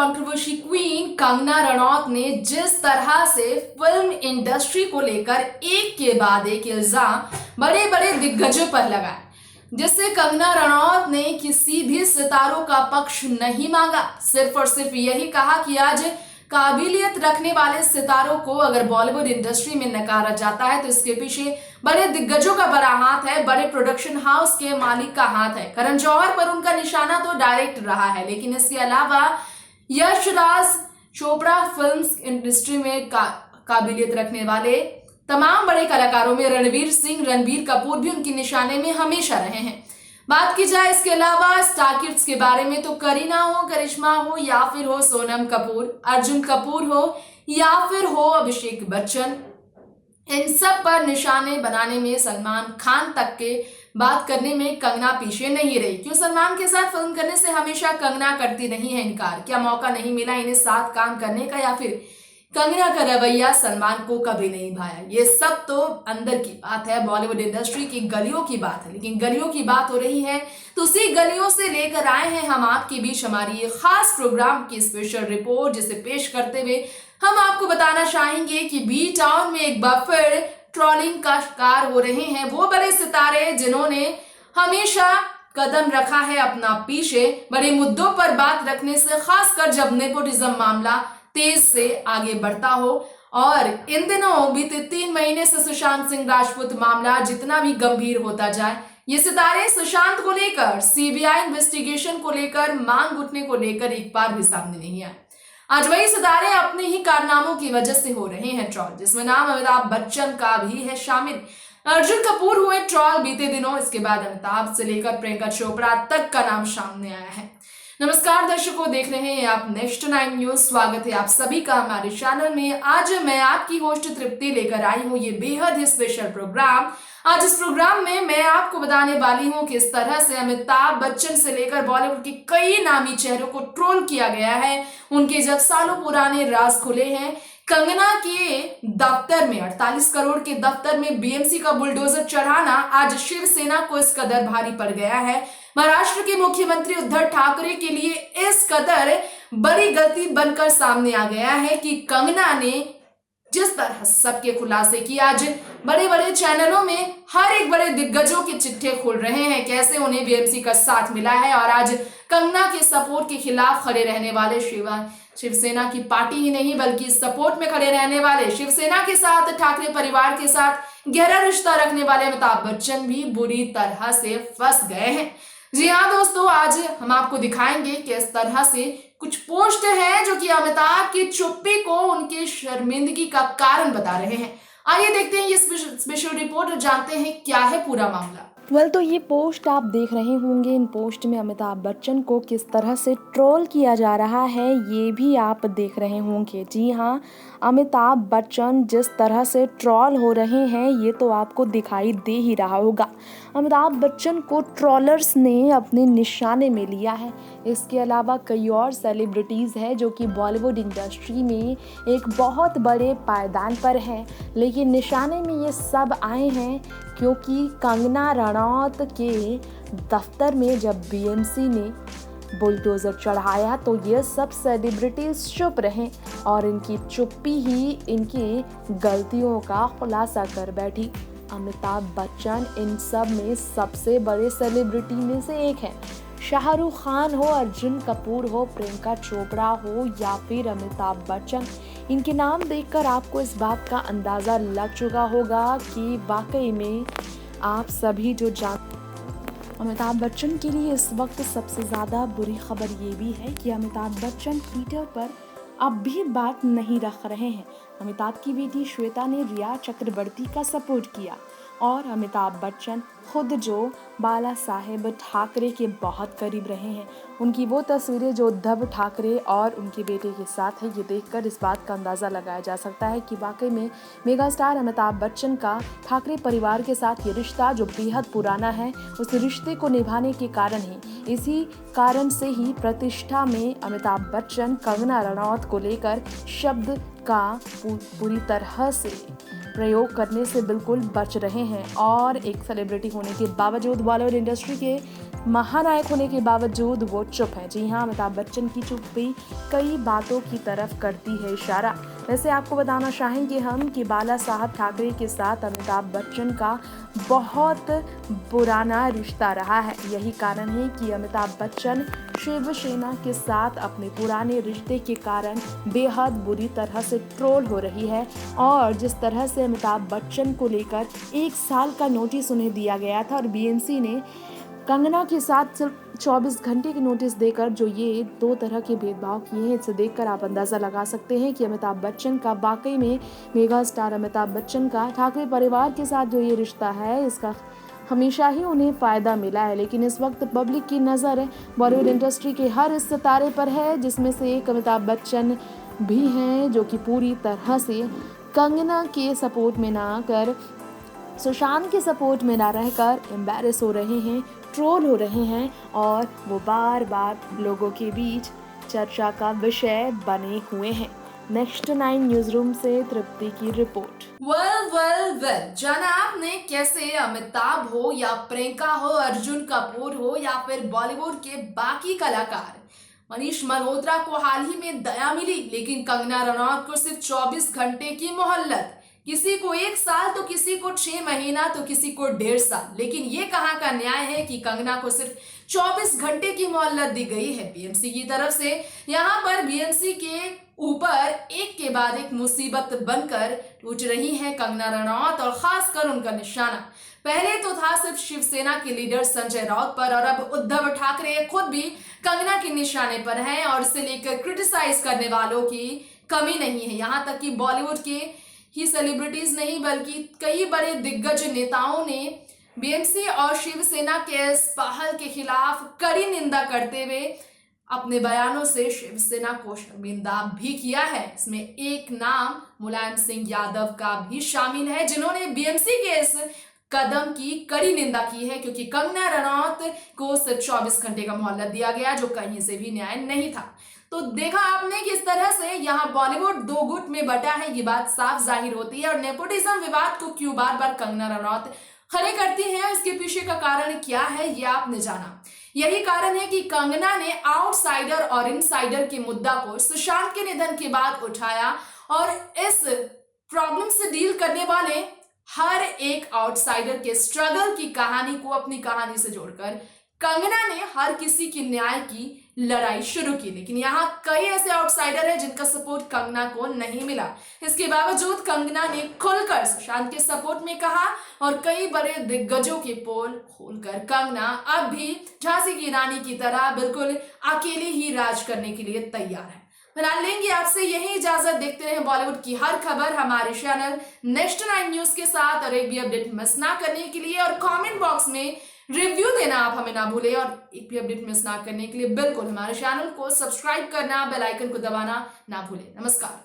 Controversy queen Kangana Ranaut ने जिस तरह से फिल्म इंडस्ट्री को लेकर एक के बाद एक इल्जाम बड़े बड़े दिग्गजों पर लगाए, जिससे कंगना रनौत ने किसी भी सितारों का पक्ष नहीं मांगा। सिर्फ और सिर्फ यही कहा कि आज काबिलियत रखने वाले सितारों को अगर बॉलीवुड इंडस्ट्री में नकारा जाता है तो इसके पीछे बड़े दिग्गजों का बड़ा हाथ है, बड़े प्रोडक्शन हाउस के मालिक का हाथ है। करण जौहर पर उनका निशाना तो डायरेक्ट रहा है, लेकिन इसके अलावा यशराज चोपड़ा फिल्म्स इंडस्ट्री में काबिलियत रखने वाले तमाम बड़े कलाकारों में रणवीर सिंह, रणबीर कपूर भी उनके निशाने में हमेशा रहे हैं। बात की जाए इसके अलावा स्टार किड्स के बारे में तो करीना हो, करिश्मा हो या फिर हो सोनम कपूर, अर्जुन कपूर हो या फिर हो अभिषेक बच्चन, इन सब पर निशाने बनाने में सलमान खान तक के बात करने में कंगना पीछे नहीं रही। क्यों सलमान के साथ फिल्म करने से हमेशा कंगना करती नहीं है इनकार? क्या मौका नहीं मिला इन्हें साथ काम करने का, या फिर कंगना का रवैया सलमान को कभी नहीं भाया? ये सब तो अंदर की बात है, बॉलीवुड इंडस्ट्री की गलियों की बात है। लेकिन गलियों की बात हो रही है तो उसी गलियों से लेकर आए हैं हम आपके बीच हमारी ये खास प्रोग्राम की स्पेशल रिपोर्ट, जिसे पेश करते हुए हम आपको बताना चाहेंगे कि बी टाउन में एक बार फिर ट्रोलिंग का शिकार हो रहे हैं वो बड़े सितारे जिन्होंने हमेशा कदम रखा है अपना पीछे बड़े मुद्दों पर बात रखने से, खासकर जब नेपोटिज्म मामला तेज से आगे बढ़ता हो। और इन दिनों बीते 3 महीने से सुशांत सिंह राजपूत मामला जितना भी गंभीर होता जाए, ये सितारे सुशांत को लेकर सीबीआई इन्वेस्टिगेशन को लेकर मांग उठने को लेकर एक बार भी सामने नहीं आए। आज वही सितारे अपने ही कारनामों की वजह से हो रहे हैं ट्रॉल, जिसमें नाम अमिताभ बच्चन का भी है शामिल। अर्जुन कपूर हुए ट्रॉल बीते दिनों, इसके बाद अमिताभ से लेकर प्रियंका चोपड़ा तक का नाम सामने आया है। नमस्कार दर्शकों, देख रहे हैं आप नेक्स्ट 9 न्यूज। स्वागत है आप सभी का हमारे चैनल में। आज मैं आपकी होस्ट तृप्ति लेकर आई हूँ ये बेहद ही स्पेशल प्रोग्राम। आज इस प्रोग्राम में मैं आपको बताने वाली हूँ कि इस तरह से अमिताभ बच्चन से लेकर बॉलीवुड के कई नामी चेहरों को ट्रोल किया गया है, उनके जब सालों पुराने राज खुले हैं। कंगना के दफ्तर में 48 करोड़ के दफ्तर में बीएमसी का बुलडोजर चढ़ाना आज शिवसेना को इस कदर भारी पड़ गया है। महाराष्ट्र के मुख्यमंत्री उद्धव ठाकरे के लिए इस कदर बड़ी गलती बनकर सामने आ गया है कि कंगना ने जिस तरह सबके खुलासे की, आज बड़े बड़े चैनलों में हर एक बड़े दिग्गजों के चिट्ठे खुल रहे हैं, कैसे उन्हें बीएमसी का साथ मिला है। और आज कंगना के सपोर्ट के खिलाफ खड़े रहने वाले शिवसेना की पार्टी ही नहीं बल्कि सपोर्ट में खड़े रहने वाले शिवसेना के साथ, ठाकरे परिवार के साथ गहरा रिश्ता रखने वाले अमिताभ बच्चन भी बुरी तरह से फंस गए हैं। जी हाँ दोस्तों, आज हम आपको दिखाएंगे कि इस तरह से कुछ पोस्ट हैं जो कि अमिताभ की चुप्पी को उनके शर्मिंदगी का कारण बता रहे हैं। आइए देखते हैं ये स्पेशल रिपोर्ट और जानते हैं क्या है पूरा मामला। तो ये पोस्ट आप देख रहे होंगे। इन पोस्ट में अमिताभ बच्चन को किस तरह से ट्रोल किया जा रहा है ये भी आप देख रहे होंगे। जी हाँ, अमिताभ बच्चन जिस तरह से ट्रोल हो रहे हैं ये तो आपको दिखाई दे ही रहा होगा। अमिताभ बच्चन को ट्रोलर्स ने अपने निशाने में लिया है। इसके अलावा कई और सेलिब्रिटीज़ हैं जो कि बॉलीवुड इंडस्ट्री में एक बहुत बड़े पायदान पर हैं, लेकिन निशाने में ये सब आए हैं क्योंकि कंगना रनौत के दफ्तर में जब बीएमसी ने बुलडोज़र चढ़ाया तो ये सब सेलिब्रिटीज़ चुप रहे और इनकी चुप्पी ही इनकी गलतियों का खुलासा कर बैठी। अमिताभ बच्चन इन सब में सबसे बड़े सेलिब्रिटी में से एक है। शाहरुख खान हो, अर्जुन कपूर हो, प्रियंका चोपड़ा हो या फिर अमिताभ बच्चन, इनके नाम देखकर आपको इस बात का अंदाज़ा लग चुका होगा कि वाकई में आप सभी जो अमिताभ बच्चन के लिए इस वक्त सबसे ज़्यादा बुरी खबर ये भी है कि अमिताभ बच्चन ट्विटर पर अब भी बात नहीं रख रहे हैं। अमिताभ की बेटी श्वेता ने रिया चक्रवर्ती का सपोर्ट किया और अमिताभ बच्चन खुद जो बाला साहेब ठाकरे के बहुत करीब रहे हैं, उनकी वो तस्वीरें जो उद्धव ठाकरे और उनके बेटे के साथ है, ये देखकर इस बात का अंदाज़ा लगाया जा सकता है कि वाकई में मेगा स्टार अमिताभ बच्चन का ठाकरे परिवार के साथ ये रिश्ता जो बेहद पुराना है, उस रिश्ते को निभाने के कारण ही, इसी कारण से ही प्रतिष्ठा में अमिताभ बच्चन कंगना रनौत को लेकर शब्द का पूरी तरह से प्रयोग करने से बिल्कुल बच रहे हैं। और एक सेलिब्रिटी होने के बावजूद बॉलीवुड इंडस्ट्री के महानायक होने के बावजूद वो चुप है। जी हाँ, अमिताभ बच्चन की चुप्पी कई बातों की तरफ करती है इशारा। वैसे आपको बताना चाहेंगे हम कि बाला साहब ठाकरे के साथ अमिताभ बच्चन का बहुत पुराना रिश्ता रहा है। यही कारण है कि अमिताभ बच्चन शिवसेना के साथ अपने पुराने रिश्ते के कारण बेहद बुरी तरह से ट्रोल हो रही है। और जिस तरह से अमिताभ बच्चन को लेकर 1 साल का नोटिस उन्हें दिया गया था और बीएमसी ने कंगना के साथ सिर्फ 24 घंटे की नोटिस देकर जो ये 2 तरह के भेदभाव किए हैं, इसे देखकर आप अंदाज़ा लगा सकते हैं कि अमिताभ बच्चन का वाकई में मेगा स्टार अमिताभ बच्चन का ठाकरे परिवार के साथ जो ये रिश्ता है, इसका हमेशा ही उन्हें फ़ायदा मिला है। लेकिन इस वक्त पब्लिक की नज़र बॉलीवुड इंडस्ट्री के हर इस सितारे पर है, जिसमें से एक अमिताभ बच्चन भी हैं, जो कि पूरी तरह से कंगना के सपोर्ट में ना आकर, सुशांत के सपोर्ट में ना रहकर एम्बैरेस हो रहे हैं, ट्रोल हो रहे हैं और वो बार बार लोगों के बीच चर्चा का विषय बने हुए हैं। नेक्स्ट 9 न्यूज़ रूम से तृप्ति की रिपोर्ट। वेल जाना आपने कैसे अमिताभ हो या प्रियंका हो, अर्जुन कपूर हो या फिर बॉलीवुड के बाकी कलाकार, मनीष मल्होत्रा को हाल ही में दया मिली, लेकिन कंगना रनौत को सिर्फ 24 घंटे की मोहलत। किसी को 1 साल तो किसी को 6 महीना तो किसी को 1.5 साल। लेकिन ये कहाँ का न्याय है कि कंगना को सिर्फ 24 घंटे की मोहलत दी गई है बीएमसी की तरफ से। यहाँ पर बीएमसी के ऊपर एक के बाद एक मुसीबत बनकर टूट रही है कंगना रनौत और खासकर उनका निशाना। पहले तो था सिर्फ शिवसेना के लीडर संजय राउत पर, और अब उद्धव ठाकरे खुद भी कंगना के निशाने पर हैं और इसे लेकर क्रिटिसाइज करने वालों की कमी नहीं है। यहाँ तक कि बॉलीवुड के ही सेलिब्रिटीज नहीं बल्कि कई बड़े दिग्गज नेताओं ने बीएमसी और शिवसेना के इस पहल के खिलाफ कड़ी निंदा करते हुए अपने बयानों से शिवसेना को शर्मिंदा भी किया है। इसमें एक नाम मुलायम सिंह यादव का भी शामिल है, जिन्होंने बीएमसी के इस कदम की कड़ी निंदा की है, क्योंकि कंगना रनौत को सिर्फ 24 घंटे का मोहलत दिया गया, जो कहीं से भी न्याय नहीं था। तो देखा आपने कि इस तरह से यहाँ बॉलीवुड 2 गुट में बटा है, ये बात साफ जाहिर होती है। और नेपोटिज्म विवाद को क्यों बार बार कंगना रनौत खड़े करती है, इसके पीछे का कारण क्या है, ये आपने जाना। यही कारण है कि कंगना ने आउटसाइडर और इनसाइडर के मुद्दा को सुशांत के निधन के बाद उठाया और इस प्रॉब्लम से डील करने वाले हर एक आउटसाइडर के स्ट्रगल की कहानी को अपनी कहानी से जोड़कर कंगना ने हर किसी की न्याय की लड़ाई शुरू की। लेकिन यहाँ कई ऐसे आउटसाइडर हैं जिनका सपोर्ट कंगना को नहीं मिला। इसके बावजूद कंगना ने खुलकर सुशांत के सपोर्ट में कहा और कई बड़े दिग्गजों के पोल खोलकर कंगना अब भी झांसी की रानी की तरह बिल्कुल अकेले ही राज करने के लिए तैयार है। फिलहाल लेंगे आपसे यही इजाजत। देखते रहे बॉलीवुड की हर खबर हमारे चैनल नेक्स्ट 9 न्यूज के साथ, और एक भी अपडेट मिस ना करने के लिए और कमेंट बॉक्स में रिव्यू देना आप हमें ना भूलें, और एक भी अपडेट मिस ना करने के लिए बिल्कुल हमारे चैनल को सब्सक्राइब करना, बेल आइकन को दबाना ना भूलें। नमस्कार।